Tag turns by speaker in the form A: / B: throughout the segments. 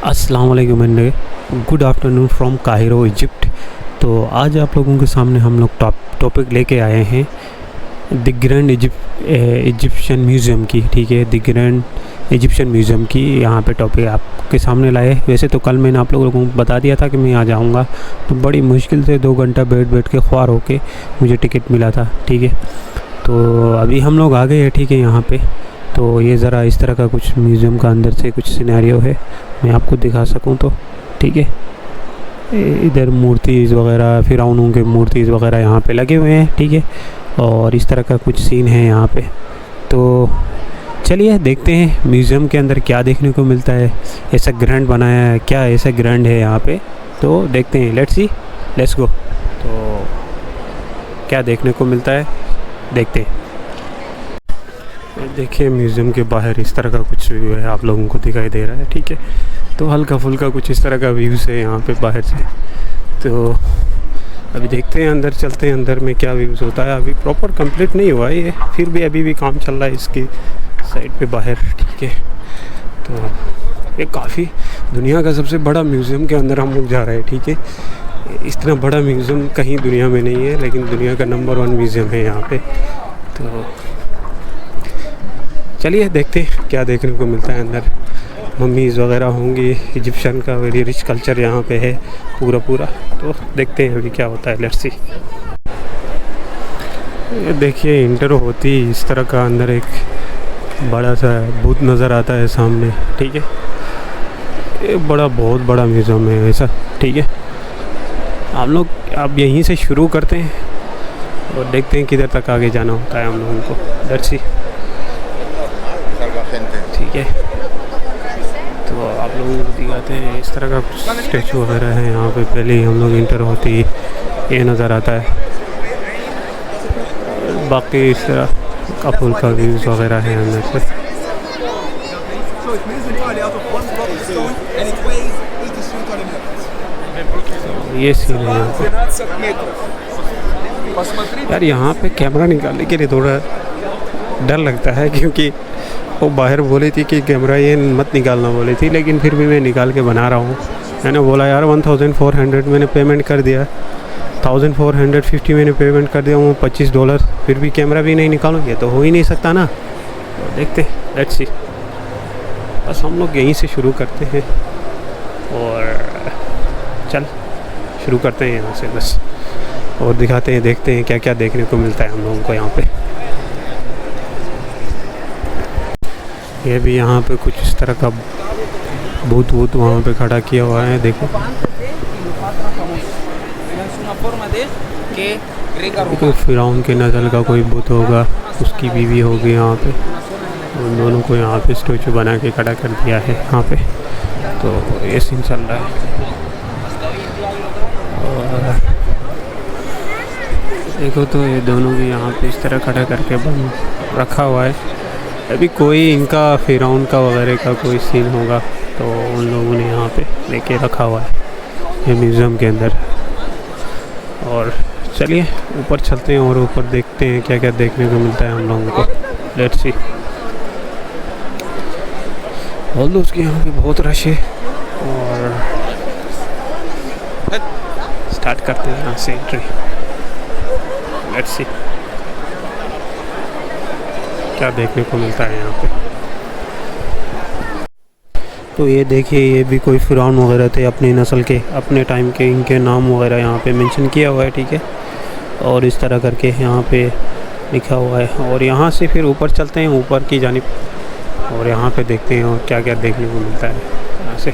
A: अस्सलाम वालेकुम and good afternoon from Cairo Egypt. तो आज आप लोगों के सामने हम लोग टॉपिक लेके आए हैं द ग्रैंड इजिप्शियन म्यूज़ियम की। ठीक है, द ग्रैंड इजिप्शियन म्यूज़ियम की यहाँ पे टॉपिक आपके सामने लाए। वैसे तो कल मैंने आप लोगों को बता दिया था कि मैं आ जाऊँगा, तो बड़ी मुश्किल से 2 घंटा बैठ के ख्वार होके मुझे टिकट मिला था। ठीक है, तो अभी हम लोग आ गए हैं। ठीक है, यहाँ पे तो ये ज़रा इस तरह का कुछ म्यूज़ियम का अंदर से कुछ सिनेरियो है, मैं आपको दिखा सकूं तो। ठीक है, इधर मूर्तिज़ वगैरह, फिरौनों के मूर्तिज़ वगैरह यहाँ पे लगे हुए हैं। ठीक है, और इस तरह का कुछ सीन है यहाँ पे। तो चलिए देखते हैं म्यूज़ियम के अंदर क्या देखने को मिलता है। ऐसा ग्रैंड बनाया है, क्या ऐसा ग्रैंड है यहाँ पे, तो देखते हैं। Let's go. तो क्या देखने को मिलता है देखते हैं। देखिए म्यूज़ियम के बाहर इस तरह का कुछ व्यू है, आप लोगों को दिखाई दे रहा है। ठीक है, तो हल्का फुल्का कुछ इस तरह का व्यूज़ है यहाँ पे बाहर से। तो अभी देखते हैं, अंदर चलते हैं, अंदर में क्या व्यूज़ होता है। अभी प्रॉपर कंप्लीट नहीं हुआ है ये, फिर भी अभी भी काम चल रहा है इसकी साइड पे बाहर। ठीक है, तो ये काफ़ी दुनिया का सबसे बड़ा म्यूज़ियम के अंदर हम लोग जा रहे हैं। ठीक है, इस तरह बड़ा म्यूज़ियम कहीं दुनिया में नहीं है, लेकिन दुनिया का नंबर 1 म्यूज़ियम है यहाँ पे। तो चलिए देखते हैं क्या देखने को मिलता है अंदर। मम्मीज़ वगैरह होंगी, इजिप्शियन का वेरी रिच कल्चर यहाँ पे है पूरा। तो देखते हैं अभी क्या होता है। Let's see. ये देखिए इंटर होती इस तरह का अंदर एक बड़ा सा बूथ नज़र आता है सामने। ठीक है, ये बहुत बड़ा म्यूज़ियम है ऐसा। ठीक है, हम लोग अब यहीं से शुरू करते हैं और देखते हैं किधर तक आगे जाना होता है हम लोगों को। Let's see. ठीक है, तो आप लोगों को दिखाते हैं इस तरह का स्टैचू वगैरह है यहाँ पे। पहले ही हम लोग इंटर होती ये नज़र आता है, बाकी इस तरह का फुल का व्यूज़ वगैरह है अंदर से। ये सीन है यहाँ पे। यार यहाँ पे कैमरा निकालने के लिए थोड़ा डर लगता है, क्योंकि वो बाहर बोली थी कि कैमरा ये मत निकालना बोली थी, लेकिन फिर भी मैं निकाल के बना रहा हूँ। मैंने बोला यार 1400 मैंने पेमेंट कर दिया, 1450 मैंने पेमेंट कर दिया, वो $25, फिर भी कैमरा भी नहीं निकालूँ, ये तो हो ही नहीं सकता ना। तो देखते हैं, लेट्स सी। बस हम लोग यहीं से शुरू करते हैं और शुरू करते हैं यहाँ से बस, और दिखाते हैं, देखते हैं क्या क्या देखने को मिलता है हम लोगों को यहाँ पे। ये भी यहाँ पे कुछ इस तरह का भूत वहाँ पे खड़ा किया हुआ है, देखो। तो फिरौन के नस्ल का कोई भूत होगा, उसकी बीवी होगी यहाँ पे। उन दोनों को यहाँ पे स्टैचू बना के खड़ा कर दिया है यहाँ पे। तो ये सीन चल रहा है। और देखो तो ये दोनों भी यहाँ पे इस तरह खड़ा करके बन रखा हुआ है। अभी कोई इनका फिरौन का वगैरह का कोई सीन होगा, तो उन लोगों ने यहाँ पे लेके रखा हुआ है ये म्यूज़ियम के अंदर। और चलिए ऊपर चलते हैं और ऊपर देखते हैं क्या क्या देखने को मिलता है हम लोगों को। Let's see. और दोस्तों यहाँ पे बहुत रश है, और स्टार्ट करते हैं यहाँ से एंट्री। लेट्स सी क्या देखने को मिलता है यहाँ पे। तो ये देखिए, ये भी कोई फिरौन वगैरह थे अपनी नस्ल के, अपने टाइम के, इनके नाम वगैरह यहाँ पे मेंशन किया हुआ है। ठीक है, और इस तरह करके यहाँ पे लिखा हुआ है। और यहाँ से फिर ऊपर चलते हैं, ऊपर की जानिब, और यहाँ पे देखते हैं और क्या क्या देखने को मिलता है यहाँ से।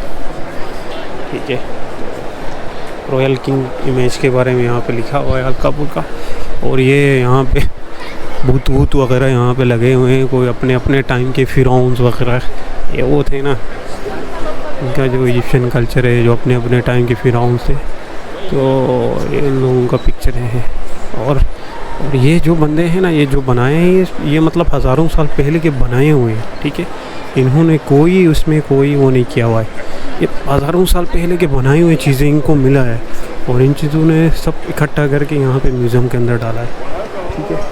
A: ठीक है, रॉयल किंग इमेज के बारे में यहाँ पे लिखा हुआ है हल्का फुल्का। और ये यहाँ पे भूत वगैरह यहाँ पे लगे हुए हैं, कोई अपने टाइम के फिरौन्स वगैरह, ये वो थे ना, इनका जो इजिप्शियन कल्चर है, जो अपने टाइम के फिरौन्स थे, तो ये इन लोगों का पिक्चर है। और ये जो बंदे हैं ना, ये जो बनाए हैं, ये मतलब हज़ारों साल पहले के बनाए हुए हैं। ठीक है, इन्होंने उसमें कोई वो नहीं किया हुआ है। ये हज़ारों साल पहले के बनाई हुई चीज़ें इनको मिला है, और इन चीज़ों ने सब इकट्ठा करके यहाँ पे म्यूज़ियम के अंदर डाला है। ठीक है,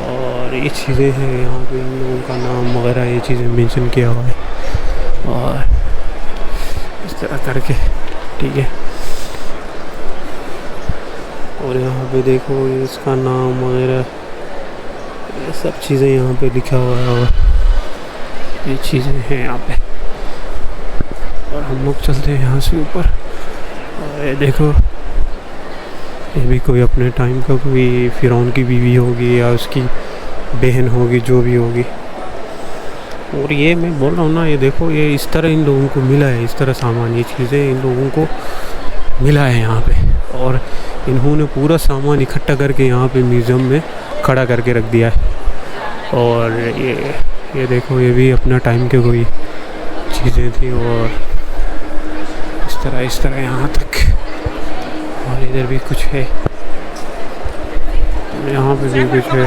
A: और ये चीज़ें हैं यहाँ पे, इन लोगों का नाम वगैरह ये चीज़ें मेंशन किया हुआ है। और तरह करके, ठीक है। और यहाँ पे देखो इसका नाम वगैरह ये सब चीज़ें यहाँ पे लिखा हुआ है और ये चीज़ें हैं यहाँ पे। और हम लोग चलते हैं यहाँ से ऊपर। और ये देखो ये भी कोई अपने टाइम का कोई फ़िरौन की बीवी होगी या उसकी बहन होगी, जो भी होगी। और ये मैं बोल रहा हूँ ना, ये देखो ये इस तरह इन लोगों को मिला है, इस तरह सामान, ये चीज़ें इन लोगों को मिला है यहाँ पे। और इन्होंने पूरा सामान इकट्ठा करके यहाँ पे म्यूज़ियम में खड़ा करके रख दिया है। और ये देखो ये भी अपना टाइम के कोई चीज़ें थी। और इस तरह यहाँ तक। और इधर भी कुछ है, यहाँ पे भी कुछ है,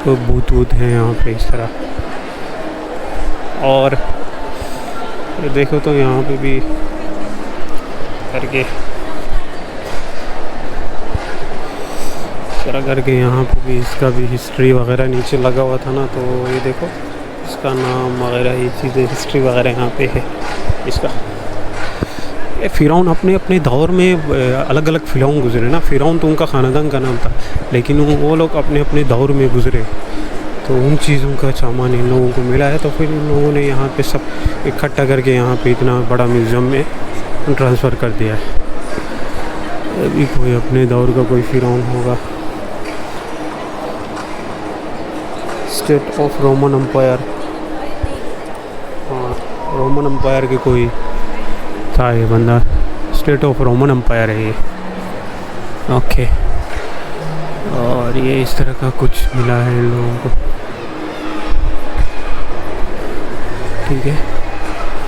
A: तो भूत है यहाँ पे इस तरह। और ये देखो तो यहाँ पे भी करके यहाँ पे भी इसका भी हिस्ट्री वगैरह नीचे लगा हुआ था ना, तो ये देखो इसका नाम वगैरह ये चीज़ें हिस्ट्री वगैरह यहाँ पे है इसका। ये फ़िरौन अपने अपने दौर में अलग अलग फ़िरौन गुजरे ना। फ़िरौन तो उनका ख़ानदान का नाम था, लेकिन वो लोग अपने अपने दौर में गुजरे, तो उन चीज़ों का सामान इन लोगों को मिला है। तो फिर इन लोगों ने यहाँ पे सब इकट्ठा करके यहाँ पे इतना बड़ा म्यूज़ियम में ट्रांसफ़र कर दिया है। अभी कोई अपने दौर का कोई फ़िरौन होगा। स्टेट ऑफ रोमन एम्पायर, हाँ रोमन एम्पायर के कोई था ये बंदा। स्टेट ऑफ रोमन एम्पायर है ये, ओके। और ये इस तरह का कुछ मिला है इन लोगों को, ठीक है।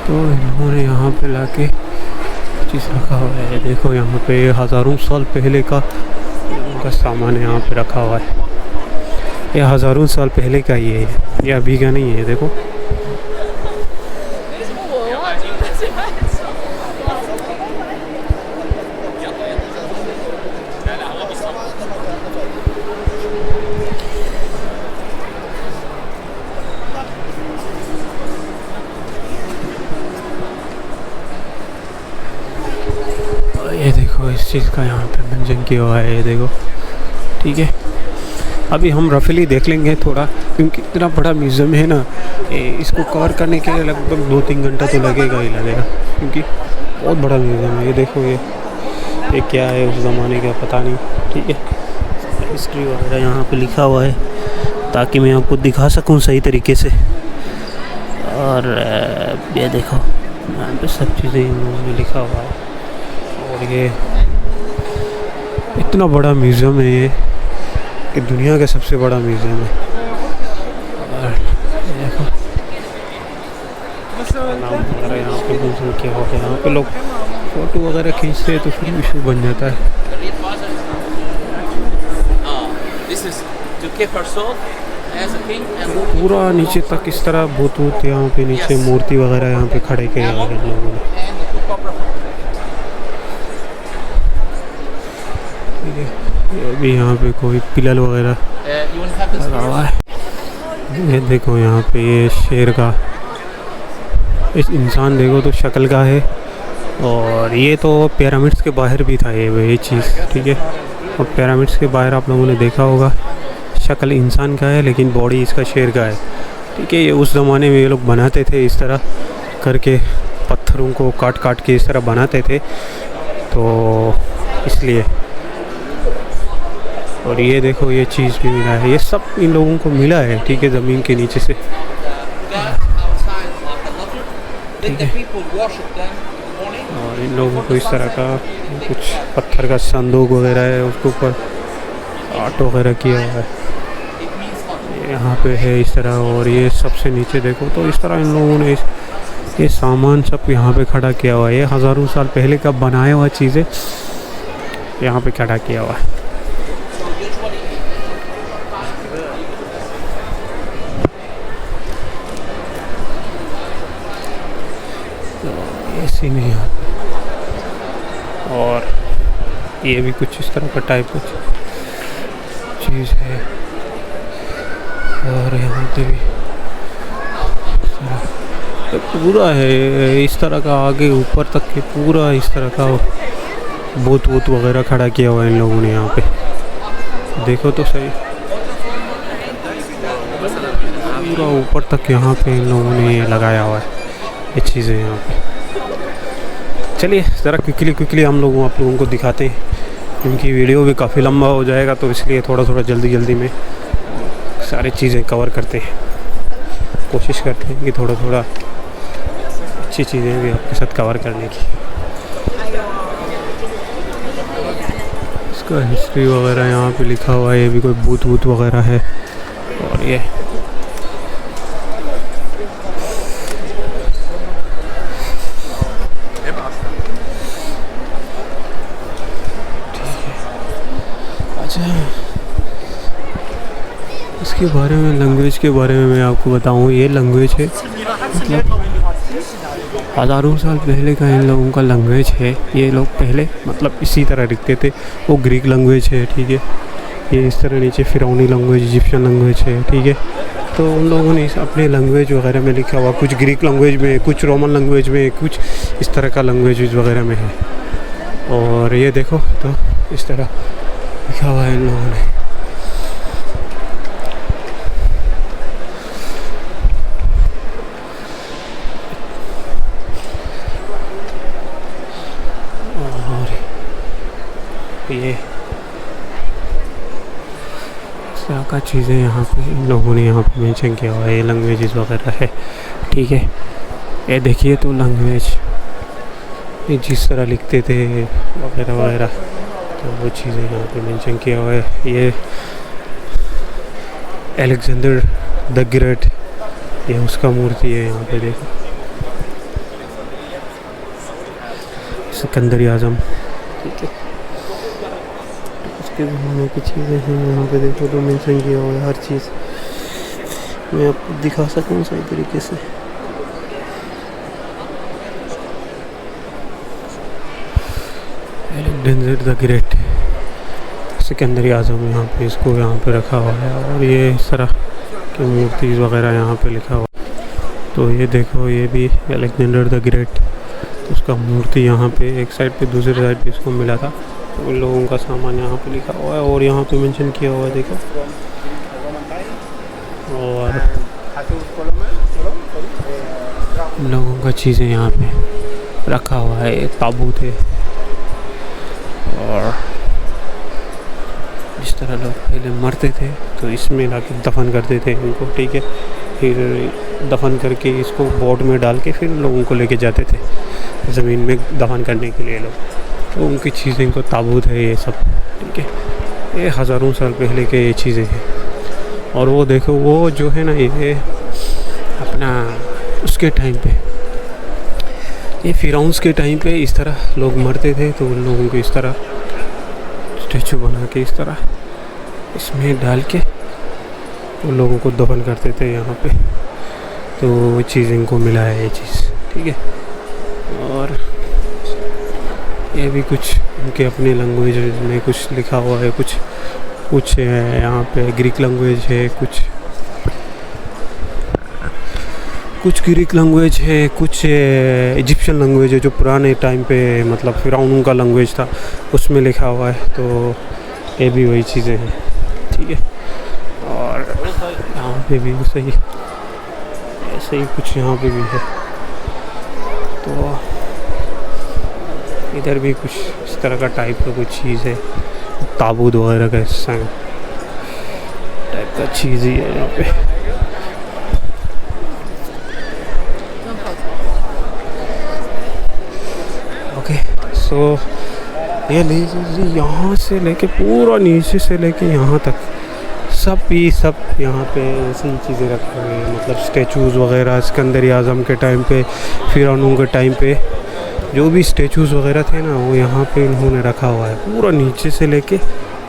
A: तो इन्होंने यहाँ पे लाके चीज़ रखा हुआ है। देखो यहाँ पे हज़ारों साल पहले का उनका सामान यहाँ पे रखा हुआ है। ये हज़ारों साल पहले का ही है, ये अभी का नहीं है। देखो ये देखो इस चीज़ का यहाँ पे मेंशन किया हुआ है, ये देखो, ठीक है। अभी हम रफली देख लेंगे थोड़ा, क्योंकि इतना बड़ा म्यूज़ियम है ना, इसको कवर करने के लिए लगभग 2-3 घंटा तो लगेगा ही लगेगा, क्योंकि बहुत बड़ा म्यूज़ियम है। ये देखो ये क्या है उस ज़माने का पता नहीं, ठीक है। हिस्ट्री वगैरह यहाँ पे लिखा हुआ है ताकि मैं आपको दिखा सकूँ सही तरीके से। और ये देखो यहाँ पे सब चीज़ें इन लोगों ने लिखा हुआ है। और ये इतना बड़ा म्यूज़ियम है ये कि दुनिया का सबसे बड़ा म्यूज़ियम है। और देखो नाम वगैरह यहाँ पे मेंशन किया हुआ है। यहाँ पे लोग फ़ोटो वगैरह खींचते हैं तो फिर इशू बन जाता है। पूरा नीचे तक इस तरह भूत यहाँ पे नीचे मूर्ति वगैरह यहाँ पे खड़े किए हुए हैं लोगों ने, ठीक है। ये भी यहाँ पे कोई पिलर वगैरह लगा हुआ है। ये देखो यहाँ पे ये शेर का इस इंसान देखो तो शक्ल का है। और ये तो पिरामिड्स के बाहर भी था ये चीज़, ठीक है। और पिरामिड्स के बाहर आप लोगों ने देखा होगा शक्ल इंसान का है, लेकिन बॉडी इसका शेर का है, ठीक है। ये उस ज़माने में ये लोग बनाते थे इस तरह करके, पत्थरों को काट काट के इस तरह बनाते थे, तो इसलिए। और ये देखो ये चीज़ भी मिला है, ये सब इन लोगों को मिला है, ठीक है, ज़मीन के नीचे से, ठीक है। और इन लोगों को इस तरह का कुछ पत्थर का संदूक वगैरह है, उसके ऊपर आर्ट वगैरह किया हुआ है यहाँ पे है इस तरह। और ये सबसे नीचे देखो तो इस तरह इन लोगों ने ये सामान सब यहाँ पे खड़ा किया हुआ है। ये हज़ारों साल पहले का बनाया हुआ चीज़ें यहाँ पे खड़ा किया हुआ है। ऐसी नहीं है। और ये भी कुछ इस तरह का टाइप कुछ चीज़ है। और यहाँ पे भी पूरा है इस तरह का, आगे ऊपर तक के पूरा इस तरह का बोत वोत वगैरह खड़ा किया हुआ है इन लोगों ने यहाँ पे। देखो तो सही, पूरा ऊपर तक यहाँ पे इन लोगों ने लगाया हुआ है ये चीज़ें यहाँ पे। चलिए ज़रा क्विकली हम आप लोगों को दिखाते हैं, क्योंकि वीडियो भी काफ़ी लंबा हो जाएगा, तो इसलिए थोड़ा जल्दी में सारी चीज़ें कवर करते हैं। कोशिश करते हैं कि थोड़ा अच्छी चीज़ें भी आपके साथ कवर करने की। इसका हिस्ट्री वगैरह यहाँ पे लिखा हुआ है, ये भी कोई बूथ वगैरह है। और ये इसके बारे में, लैंग्वेज के बारे में मैं आपको बताऊं, ये लैंग्वेज है मतलब हज़ारों साल पहले का इन लोगों का लैंग्वेज है। ये लोग पहले मतलब इसी तरह लिखते थे, वो ग्रीक लैंग्वेज है, ठीक है। ये इस तरह नीचे फिरौनी लैंग्वेज, इजिप्शियन लैंग्वेज है, ठीक है। तो उन लोगों ने अपने लैंग्वेज वगैरह में लिखा हुआ, कुछ ग्रीक लैंग्वेज में, कुछ रोमन लैंग्वेज में, कुछ इस तरह का लैंग्वेज वगैरह में है। और ये देखो तो इस तरह लिखा हुआ है इन लोगों ने। ये इस तरह का चीज़ें यहाँ पे इन लोगों ने यहाँ पे मेंशन किया हुआ है, ये लैंग्वेजेस वगैरह है, ठीक है। ये देखिए तो लैंग्वेज ये जिस तरह लिखते थे वगैरह, तो वो चीज़ें यहाँ पे मेंशन किया हुआ है। ये अलेक्जेंडर द ग्रेट, ये उसका मूर्ति है यहाँ पे, देखो सिकंदर आज़म, ठीक है। उसके ज़माने की चीज़ें हैं यहाँ पे, देखो तो मेंशन किया हुआ है हर चीज़। मैं आपको दिखा सकूँ सही तरीके से। अलेक्जेंडर द ग्रेट, सिकंदर आज़म, यहाँ पे इसको यहाँ पे रखा हुआ है। और ये इस तरह की मूर्ति वगैरह यहाँ पे लिखा हुआ। तो ये देखो, ये भी अलेक्जेंडर द ग्रेट, उसका मूर्ति यहाँ पे एक साइड पे, दूसरी साइड पे इसको मिला था। तो उन लोगों का सामान यहाँ पे लिखा हुआ है और यहाँ पे मेंशन किया हुआ है, देखो। और इन लोगों का चीज़ें यहाँ पे रखा हुआ है, एक ताबूत है। और जिस तरह लोग पहले मरते थे तो इसमें लाके दफन करते थे इनको, ठीक है। फिर दफन करके इसको बोर्ड में डाल के फिर लोगों को लेके जाते थे ज़मीन में दफन करने के लिए लोग। तो उनकी चीज़ें को ताबूत है ये सब, ठीक है। ये हज़ारों साल पहले के ये चीज़ें हैं। और वो देखो, वो जो है ना, ये अपना उसके टाइम पे, ये फिरौन्स के टाइम पे इस तरह लोग मरते थे, तो उन लोगों को इस तरह स्टैचू बना के इस तरह इसमें डाल के उन लोगों को दफन करते थे यहाँ पे। तो वो चीज़ इनको मिला है, ये चीज़, ठीक है। और ये भी कुछ उनके अपने लैंग्वेज में कुछ लिखा हुआ है, कुछ यहाँ पे ग्रीक लैंग्वेज है, कुछ ग्रीक लैंग्वेज है, कुछ इजिप्शियन लैंग्वेज है जो पुराने टाइम पे मतलब फिरौनों का लैंग्वेज था, उसमें लिखा हुआ है। तो ये भी वही चीज़ें हैं, ठीक है। और यहाँ पे भी सही ऐसे ही कुछ यहाँ पे भी है। तो इधर भी कुछ इस तरह का टाइप का कुछ चीज़ है, ताबूत वगैरह का हिस्सा टाइप का चीज़ ही है यहाँ पे। ओके, सो ये लीजिए, यहाँ से लेके पूरा नीचे से लेके यहाँ तक सब यहाँ पे ऐसी ही चीज़ें रखी हुई हैं। मतलब स्टैचूज़ वगैरह सिकंदर आज़म के टाइम पे, फिरौनों के टाइम पे जो भी स्टैचूज़ वगैरह थे ना, वो यहाँ पे इन्होंने रखा हुआ है, पूरा नीचे से लेके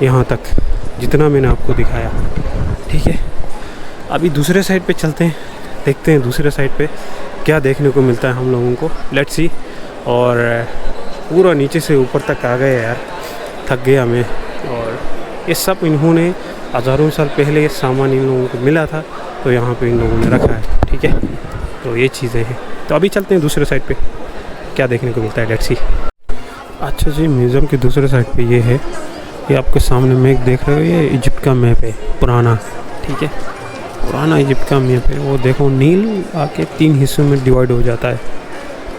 A: यहाँ तक, जितना मैंने आपको दिखाया, ठीक है। अभी दूसरे साइड पे चलते हैं, देखते हैं दूसरे साइड पे क्या देखने को मिलता है हम लोगों को। Let's see. और पूरा नीचे से ऊपर तक आ गए यार, थक गया मैं। और ये सब इन्होंने हज़ारों साल पहले ये सामान इन लोगों को मिला था, तो यहाँ पे इन लोगों ने रखा है, ठीक है। तो ये चीज़ें हैं। तो अभी चलते हैं दूसरे साइड पे, क्या देखने को मिलता है, लेट्स सी। अच्छा जी, म्यूज़ियम की दूसरे साइड पे ये है, ये आपके सामने मैप देख रहे हो, ये इजिप्ट का मैप है पुराना, ठीक है, पुराना इजिप्ट का मैप है। वो देखो नील आके 3 हिस्सों में डिवाइड हो जाता है,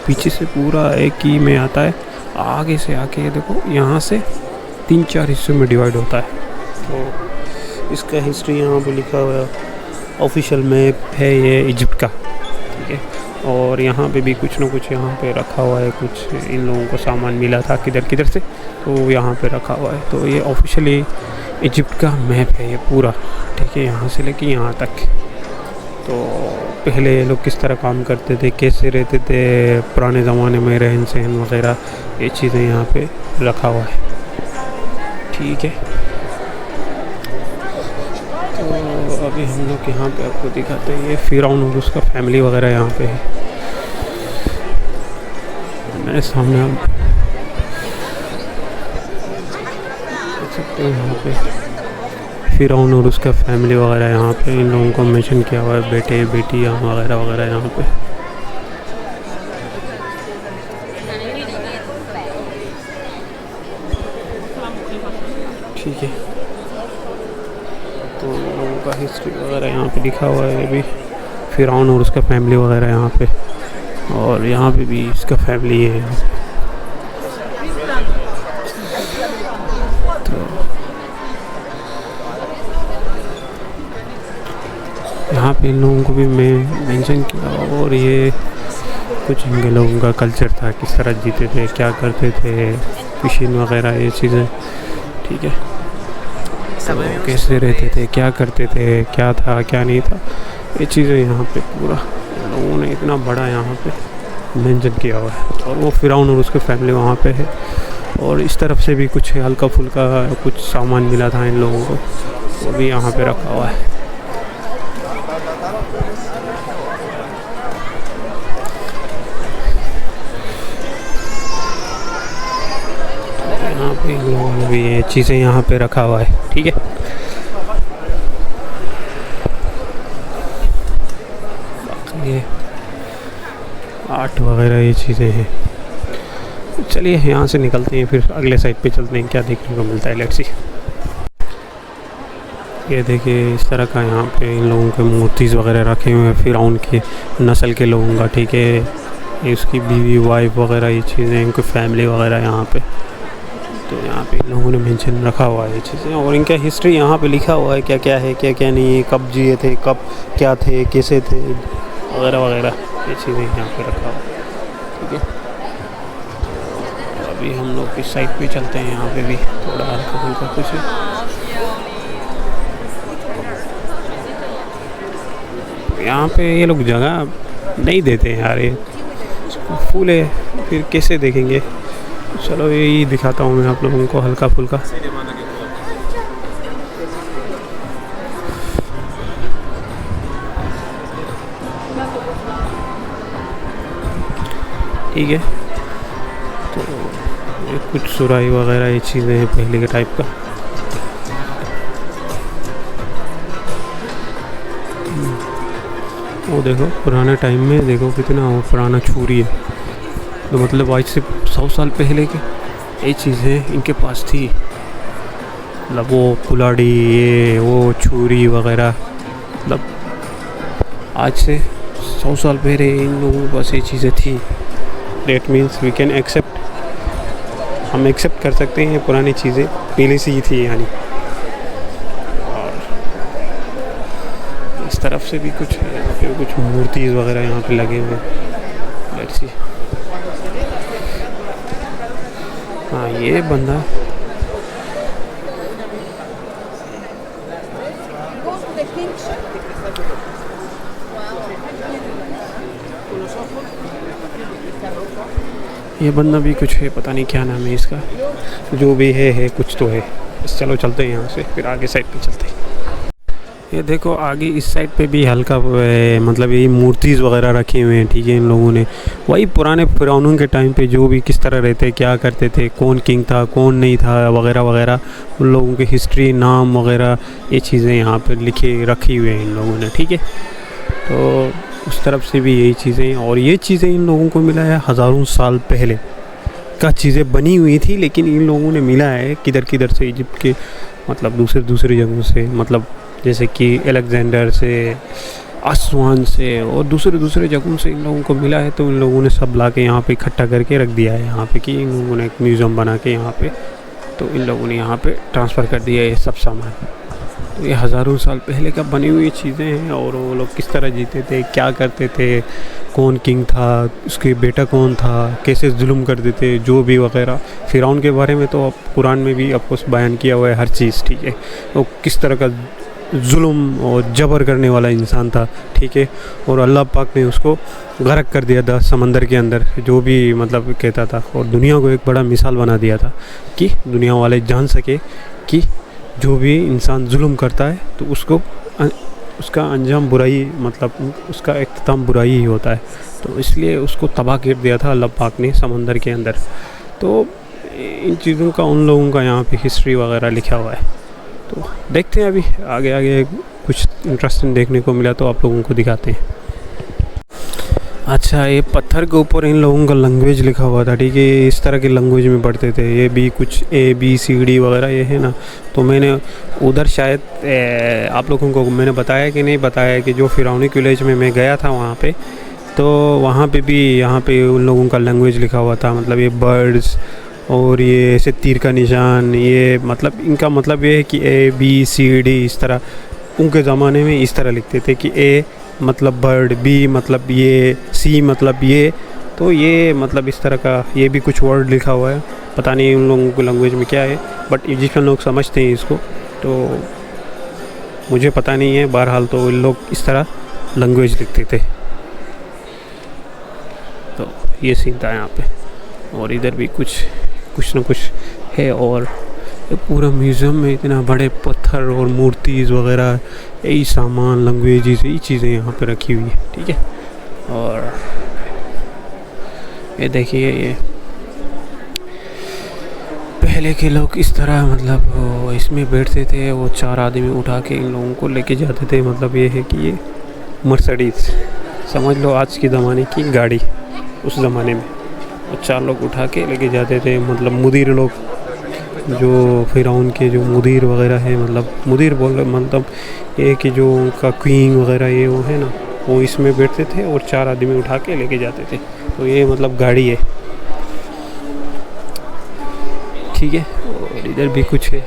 A: पीछे से पूरा एक ही में आता है, आगे से आके ये देखो यहाँ से 3-4 हिस्सों में डिवाइड होता है। तो इसका हिस्ट्री यहाँ पे लिखा हुआ है, ऑफिशियल मैप है ये इजिप्ट का, ठीक है। और यहाँ पे भी कुछ ना कुछ यहाँ पे रखा हुआ है, कुछ इन लोगों को सामान मिला था किधर किधर से, तो यहाँ पे रखा हुआ है। तो ये ऑफिशियली इजिप्ट का मैप है ये पूरा, ठीक है, यहाँ से लेके यहाँ तक। तो पहले ये लोग किस तरह काम करते थे, कैसे रहते थे पुराने ज़माने में, रहन सहन वगैरह, ये चीज़ें यहाँ पे रखा हुआ है, ठीक है। तो अभी हम लोग यहाँ पे आपको दिखाते हैं, ये फिरौन और उसका फैमिली वगैरह यहाँ पे है, मेरे सामने आप देख सकते हैं। यहाँ पे फिरौन और उसका फैमिली वगैरह यहाँ पे इन लोगों को मेंशन किया हुआ है, बेटे बेटियाँ वगैरह वगैरह यहाँ पे। ठीक है, तो लोगों का हिस्ट्री वगैरह यहाँ पे लिखा हुआ है भी, फिरौन और उसका फैमिली वगैरह यहाँ पे, और यहाँ पे भी इसका फैमिली है। तो यहाँ पे इन लोगों को भी मैं मेंशन किया, और ये कुछ इनके लोगों का कल्चर था, किस तरह जीते थे, क्या करते थे, फिशिंग वगैरह ये चीज़ें, ठीक है। तो कैसे रहते थे, क्या करते थे, क्या था क्या नहीं था, ये चीज़ें यहाँ पे पूरा लोगों ने इतना बड़ा यहाँ पे मेंशन किया हुआ है। और वो फिरौन और उसके फैमिली वहाँ पे है, और इस तरफ से भी कुछ हल्का फुल्का कुछ सामान मिला था इन लोगों को, वो भी यहाँ पे रखा हुआ है। यहाँ पे इन लोगों ने भी ये चीज़ें यहाँ पे रखा हुआ है, ठीक है। ये आर्ट वगैरह ये चीज़ें हैं। चलिए यहाँ से निकलते हैं, फिर अगले साइड पे चलते हैं, क्या देखने को मिलता है, लेट्स सी। ये देखिए इस तरह का यहाँ पे इन लोगों के मूर्तिज़ वगैरह रखे हुए हैं, फिरौन के नस्ल के लोगों का, ठीक है। इसकी बीवी वाइफ वगैरह ये चीज़ें, इनकी फैमिली वगैरह यहाँ पे, तो यहाँ पे इन लोगों ने मेंशन रखा हुआ है ये चीज़ें, और इनका हिस्ट्री यहाँ पे लिखा हुआ है, क्या क्या है क्या क्या नहीं है, कब जिए थे, कब क्या थे, कैसे थे वगैरह वगैरह, ये चीज़ें यहाँ पे रखा हुआ है, ठीक है। अभी हम लोग इस साइड पे चलते हैं, यहाँ पे भी थोड़ा हल्का फुल्का कुछ है। यहाँ पे ये लोग जगह नहीं देते हैं यार, ये फूल है, फिर कैसे देखेंगे। चलो यही दिखाता हूँ मैं आप लोगों को हल्का फुल्का। ठीक है, तो ये कुछ सुराही वगैरह ये चीज़ें हैं पहले के टाइप का। वो देखो पुराने टाइम में देखो कितना वो पुराना छुरी है, तो मतलब आज से 100 साल पहले के ये चीज़ें इनके पास थी, मतलब वो कुल्हाड़ी ये वो छुरी वगैरह, मतलब आज से 100 साल पहले इन लोगों के पास ये चीज़ें थी। That means we can accept, हम एक्सेप्ट कर सकते हैं पुरानी चीज़ें पहले से ही थी यानी। और इस तरफ से भी कुछ है, यहाँ पे कुछ मूर्तिज़ वगैरह यहाँ पे लगे हुए हैं, लेट्स सी। हाँ ये बंदा ये बंदा भी कुछ है, पता नहीं क्या नाम है इसका, जो भी है कुछ तो है। चलो चलते हैं यहाँ से, फिर आगे साइड पे चलते हैं। ये देखो आगे इस साइड पे भी हल्का मतलब ये मूर्तिज़ वगैरह रखे हुए हैं, ठीक है। इन लोगों ने वही पुराने फिरौनों के टाइम पे जो भी किस तरह रहते, क्या करते थे, कौन किंग था कौन नहीं था वगैरह वगैरह, उन लोगों की हिस्ट्री नाम वगैरह ये चीज़ें यहाँ पे लिखे रखी हुए हैं इन लोगों ने, ठीक है। तो उस तरफ से भी यही चीज़ें हैं। और ये चीज़ें इन लोगों को मिला है हज़ारों साल पहले का चीज़ें बनी हुई थी, लेकिन इन लोगों ने मिला है किधर किधर से, इजिप्ट के मतलब दूसरी जगहों से, मतलब जैसे कि अलेक्जेंडर से, आसवान से और दूसरे जगहों से इन लोगों को मिला है। तो इन लोगों ने सब ला के यहाँ पे इकट्ठा करके रख दिया है यहाँ पे, कि इन लोगों ने एक म्यूज़ियम बना के यहाँ पे, तो इन लोगों ने यहाँ पे ट्रांसफ़र कर दिया ये सब सामान। तो ये हज़ारों साल पहले का बनी हुई चीज़ें हैं। और वो लोग किस तरह जीते थे, क्या करते थे, कौन किंग था, उसके बेटा कौन था, कैसे जुल्म करते थे, जो भी वगैरह। फ़िरौन के बारे में तो अब कुरान में भी आपको बयान किया हुआ है हर चीज़, ठीक है। वो किस तरह का जुल्म और जबर करने वाला इंसान था, ठीक है। और अल्लाह पाक ने उसको गर्क कर दिया था समंदर के अंदर, जो भी मतलब कहता था। और दुनिया को एक बड़ा मिसाल बना दिया था कि दुनिया वाले जान सके कि जो भी इंसान जुल्म करता है तो उसका अंजाम बुराई, मतलब उसका इख्तिताम बुराई ही होता है। तो इसलिए उसको तबाह कर दिया था अल्लाह पाक ने समंदर के अंदर। तो इन चीज़ों का उन लोगों का यहाँ पे हिस्ट्री वगैरह लिखा हुआ है। तो देखते हैं अभी आगे कुछ इंटरेस्टिंग देखने को मिला तो आप लोगों को दिखाते हैं। अच्छा, ये पत्थर के ऊपर इन लोगों का लैंग्वेज लिखा हुआ था, ठीक है। इस तरह की लैंग्वेज में पढ़ते थे ये भी, कुछ ABCD वगैरह ये है ना। तो मैंने उधर शायद आप लोगों को मैंने बताया कि नहीं बताया कि जो फ़िरौनी विलेज में मैं गया था वहाँ पे, तो वहाँ पे भी यहाँ पे उन लोगों का लैंग्वेज लिखा हुआ था। मतलब ये बर्ड्स और ये ऐसे तीर का निशान, ये मतलब इनका मतलब ये है कि ABCD इस तरह उनके ज़माने में इस तरह लिखते थे कि A मतलब बर्ड, B मतलब ये, C मतलब ये। तो ये मतलब इस तरह का ये भी कुछ वर्ड लिखा हुआ है, पता नहीं उन लोगों को लैंग्वेज में क्या है, बट इजिप्शियन लोग समझते हैं इसको, तो मुझे पता नहीं है। बहरहाल तो इन लोग इस तरह लैंग्वेज लिखते थे। तो ये सीन था यहाँ पे। और इधर भी कुछ न कुछ है। और पूरा म्यूज़ियम में इतना बड़े पत्थर और मूर्तिज़ वगैरह, यही सामान, लैंग्वेजेस, यही चीज़ें यहाँ पे रखी हुई है, ठीक है। और ये देखिए, ये पहले के लोग इस तरह मतलब वो इसमें बैठते थे, वो 4 आदमी उठा के इन लोगों को लेके जाते थे। मतलब ये है कि ये मर्सिडीज़ समझ लो, आज के ज़माने की गाड़ी, उस ज़माने में वो 4 लोग उठा के लेके जाते थे। मतलब मुदीर लोग, जो फ़िरौन के जो मुदीर वगैरह है, मतलब मुदीर बोल रहे मतलब ये कि जो उनका क्वीन वगैरह ये वो है ना, वो इसमें बैठते थे और 4 आदमी उठा के लेके जाते थे। तो ये मतलब गाड़ी है, ठीक है। और इधर भी कुछ है,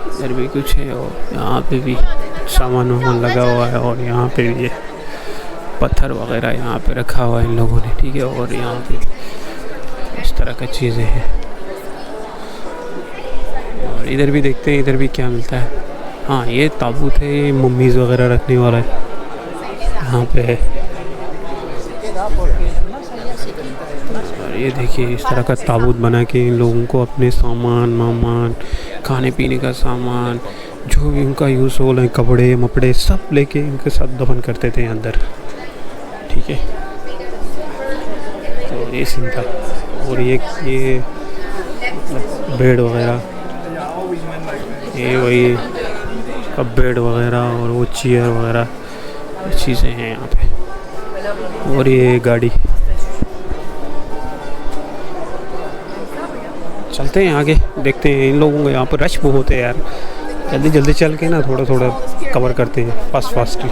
A: इधर भी कुछ है। और यहाँ पे भी सामान वामान लगा हुआ है। और यहाँ पे भी ये पत्थर वगैरह यहाँ पे रखा हुआ है इन लोगों ने, ठीक है। और यहाँ पे इस तरह का चीज़ें हैं। और इधर भी देखते हैं, इधर भी क्या मिलता है। हाँ, ये ताबूत है, ये मम्मीज़ वगैरह रखने वाला है यहाँ पे है। और ये देखिए, इस तरह का ताबूत बना के इन लोगों को अपने सामान खाने पीने का सामान, जो भी उनका यूज़ हो, कपड़े मपड़े सब लेके इनके साथ दफन करते थे अंदर, ठीक है। तो ये सीन था। और ये मतलब बेड वगैरह, ये वही अब बेड वगैरह और वो चेयर वगैरह चीज़ें हैं यहाँ पे। और ये गाड़ी, चलते हैं आगे, देखते हैं। इन लोगों का यहाँ पर रश बहुत है यार। जल्दी चल के ना थोड़ा कवर करते हैं फास्ट।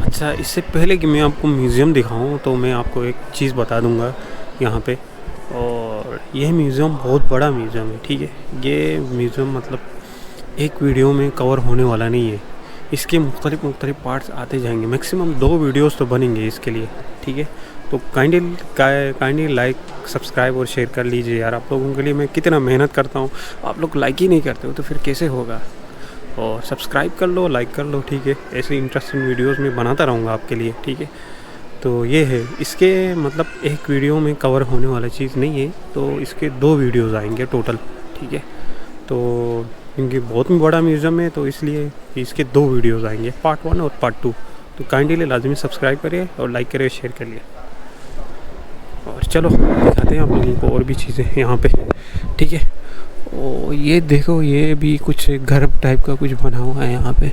A: अच्छा, इससे पहले कि मैं आपको म्यूज़ियम दिखाऊं तो मैं आपको एक चीज़ बता दूंगा यहाँ पे। और यह म्यूज़ियम बहुत बड़ा म्यूज़ियम है, ठीक है। ये म्यूज़ियम मतलब एक वीडियो में कवर होने वाला नहीं है, इसके मुख्तलिफ पार्ट्स आते जाएंगे। मैक्सिमम 2 वीडियोस तो बनेंगे इसके लिए, ठीक है। तो काइंडली लाइक, सब्सक्राइब और शेयर कर लीजिए यार। आप लोगों के लिए मैं कितना मेहनत करता हूँ, आप लोग लाइक ही नहीं करते हो तो फिर कैसे होगा। और सब्सक्राइब कर लो, लाइक कर लो, ठीक है। ऐसे इंटरेस्टिंग वीडियोस मैं बनाता रहूँगा आपके लिए, ठीक है। तो ये है, इसके मतलब एक वीडियो में कवर होने वाला चीज़ नहीं है, तो इसके 2 वीडियोस आएंगे टोटल, ठीक है। तो क्योंकि बहुत बड़ा म्यूज़ियम है तो इसलिए इसके 2 वीडियोस आएंगे, पार्ट 1 और पार्ट 2। तो काइंडली लाजमी सब्सक्राइब करिए और लाइक करिए, शेयर करिए। और चलो दिखाते हैं आप लोगों को और भी चीज़ें यहाँ पे, ठीक है। ओ ये देखो, ये भी कुछ घर टाइप का कुछ बना हुआ है यहाँ पे।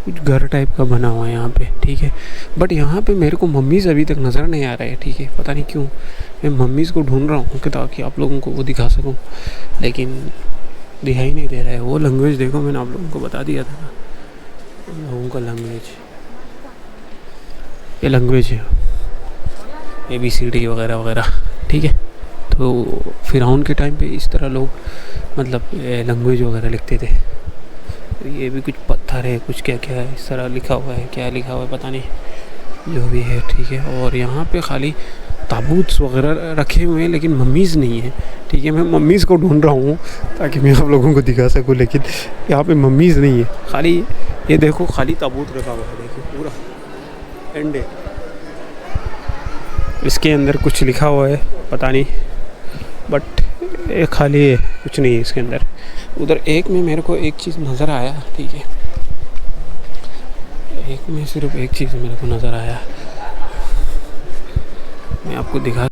A: कुछ घर टाइप का बना हुआ है यहाँ पे, ठीक है। बट यहाँ पे मेरे को मम्मीज़ अभी तक नज़र नहीं आ रहा है, ठीक है। पता नहीं क्यों, मैं मम्मीज़ को ढूंढ रहा हूँ कि ताकि आप लोगों को वो दिखा सकूँ, लेकिन दिखाई नहीं दे रहा है। वो लैंग्वेज देखो, मैंने आप लोगों को बता दिया था ना, उन लोगों का लैंग्वेज, ये लैंग्वेज है ABCD वगैरह वगैरह, ठीक है। तो फिरौन के टाइम पे इस तरह लोग मतलब लैंग्वेज वगैरह लिखते थे। तो ये भी कुछ पत्थर है, कुछ क्या क्या है, इस तरह लिखा हुआ है, क्या लिखा हुआ है पता नहीं, जो भी है, ठीक है। और यहाँ पे खाली ताबूत वगैरह रखे हुए हैं, लेकिन मम्मीज़ नहीं है, ठीक है। मैं मम्मीज़ को ढूंढ रहा हूँ ताकि मैं आप लोगों को दिखा सकूँ, लेकिन यहाँ पे मम्मीज़ नहीं है। खाली ये देखो, खाली ताबूत रखा हुआ है, देखिए पूरा एंड है। इसके अंदर कुछ लिखा हुआ है पता नहीं, बट ये खाली है, कुछ नहीं है इसके अंदर। उधर एक में मेरे को एक चीज़ नज़र आया, ठीक है। एक में सिर्फ एक चीज़ मेरे को नज़र आया, मैं आपको दिखा